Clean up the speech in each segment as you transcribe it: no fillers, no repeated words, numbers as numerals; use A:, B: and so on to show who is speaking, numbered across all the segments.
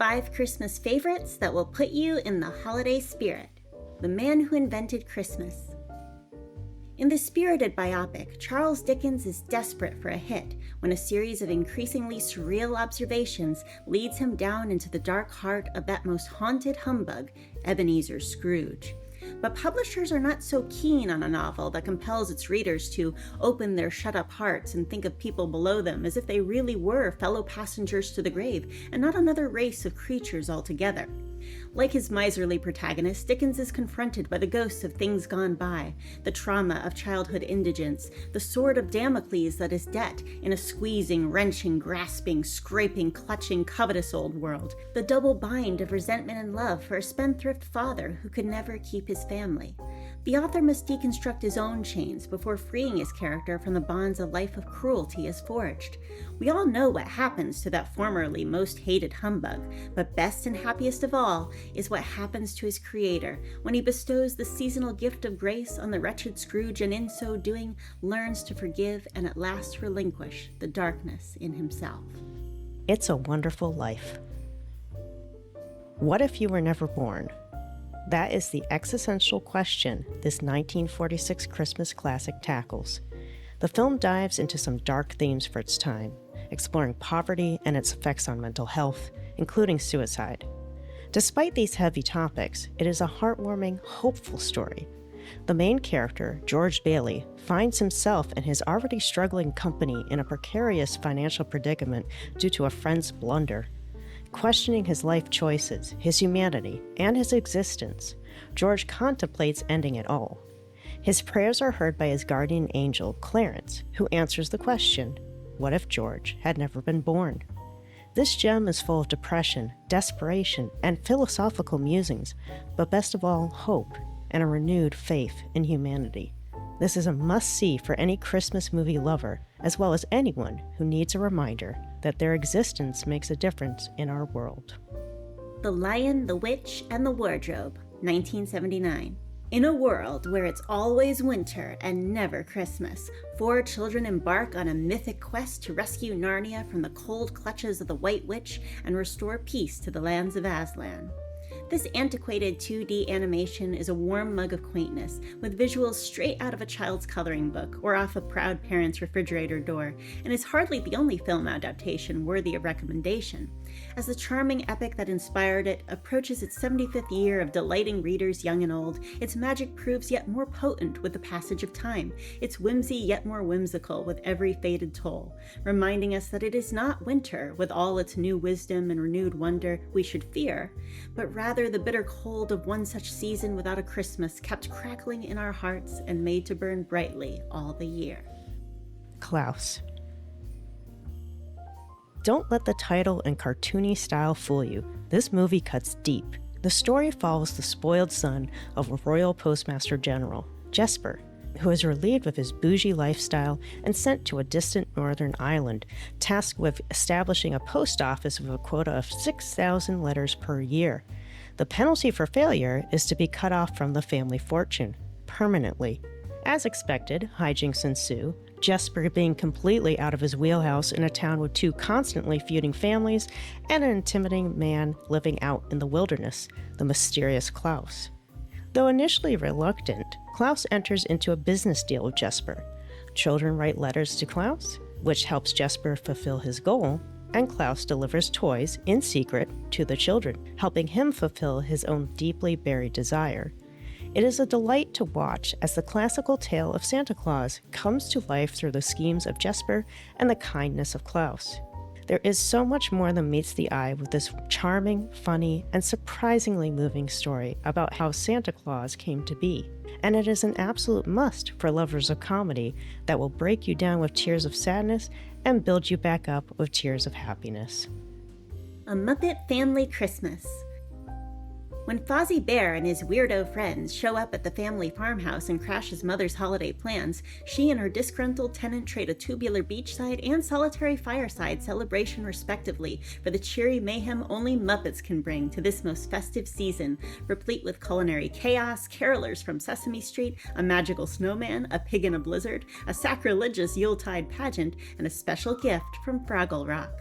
A: 5 Christmas favorites that will put you in the holiday spirit. The Man Who Invented Christmas. In the spirited biopic, Charles Dickens is desperate for a hit when a series of increasingly surreal observations leads him down into the dark heart of that most haunted humbug, Ebenezer Scrooge. But publishers are not so keen on a novel that compels its readers to open their shut-up hearts and think of people below them as if they really were fellow passengers to the grave and not another race of creatures altogether. Like his miserly protagonist, Dickens is confronted by the ghosts of things gone by, the trauma of childhood indigence, the sword of Damocles that is debt in a squeezing, wrenching, grasping, scraping, clutching, covetous old world, the double bind of resentment and love for a spendthrift father who could never keep his family. The author must deconstruct his own chains before freeing his character from the bonds a life of cruelty has forged. We all know what happens to that formerly most hated humbug, but best and happiest of all is what happens to his creator when he bestows the seasonal gift of grace on the wretched Scrooge and in so doing learns to forgive and at last relinquish the darkness in himself.
B: It's a Wonderful Life. What if you were never born? That is the existential question this 1946 Christmas classic tackles. The film dives into some dark themes for its time, exploring poverty and its effects on mental health, including suicide. Despite these heavy topics, it is a heartwarming, hopeful story. The main character, George Bailey, finds himself and his already struggling company in a precarious financial predicament due to a friend's blunder. Questioning his life choices, his humanity, and his existence, George contemplates ending it all. His prayers are heard by his guardian angel, Clarence, who answers the question, what if George had never been born? This gem is full of depression, desperation, and philosophical musings, but best of all, hope and a renewed faith in humanity. This is a must-see for any Christmas movie lover, as well as anyone who needs a reminder that their existence makes a difference in our world.
A: The Lion, the Witch, and the Wardrobe, 1979. In a world where it's always winter and never Christmas, 4 children embark on a mythic quest to rescue Narnia from the cold clutches of the White Witch and restore peace to the lands of Aslan. This antiquated 2D animation is a warm mug of quaintness, with visuals straight out of a child's coloring book or off a proud parent's refrigerator door, and is hardly the only film adaptation worthy of recommendation. As the charming epic that inspired it approaches its 75th year of delighting readers young and old, its magic proves yet more potent with the passage of time, its whimsy yet more whimsical with every faded toll, reminding us that it is not winter, with all its new wisdom and renewed wonder, we should fear, but rather the bitter cold of one such season without a Christmas kept crackling in our hearts and made to burn brightly all the year.
B: Clouse. Don't let the title and cartoony style fool you. This movie cuts deep. The story follows the spoiled son of a royal postmaster general, Jesper, who is relieved of his bougie lifestyle and sent to a distant northern island, tasked with establishing a post office with a quota of 6,000 letters per year. The penalty for failure is to be cut off from the family fortune, permanently. As expected, hijinks ensue, Jesper being completely out of his wheelhouse in a town with 2 constantly feuding families and an intimidating man living out in the wilderness, the mysterious Clouse. Though initially reluctant, Clouse enters into a business deal with Jesper. Children write letters to Clouse, which helps Jesper fulfill his goal, and Clouse delivers toys in secret to the children, helping him fulfill his own deeply buried desire. It is a delight to watch as the classical tale of Santa Claus comes to life through the schemes of Jesper and the kindness of Clouse. There is so much more than meets the eye with this charming, funny, and surprisingly moving story about how Santa Claus came to be. And it is an absolute must for lovers of comedy that will break you down with tears of sadness and build you back up with tears of happiness.
A: A Muppet Family Christmas. When Fozzie Bear and his weirdo friends show up at the family farmhouse and crash his mother's holiday plans, she and her disgruntled tenant trade a tubular beachside and solitary fireside celebration respectively for the cheery mayhem only Muppets can bring to this most festive season, replete with culinary chaos, carolers from Sesame Street, a magical snowman, a pig in a blizzard, a sacrilegious Yuletide pageant, and a special gift from Fraggle Rock.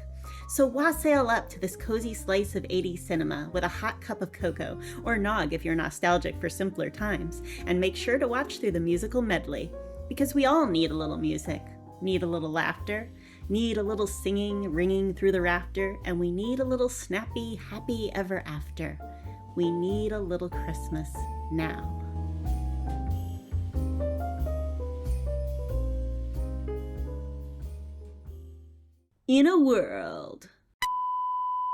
A: So wassail up to this cozy slice of 80s cinema with a hot cup of cocoa, or nog if you're nostalgic for simpler times, and make sure to watch through the musical medley, because we all need a little music, need a little laughter, need a little singing ringing through the rafter, and we need a little snappy, happy ever after. We need a little Christmas now. In a world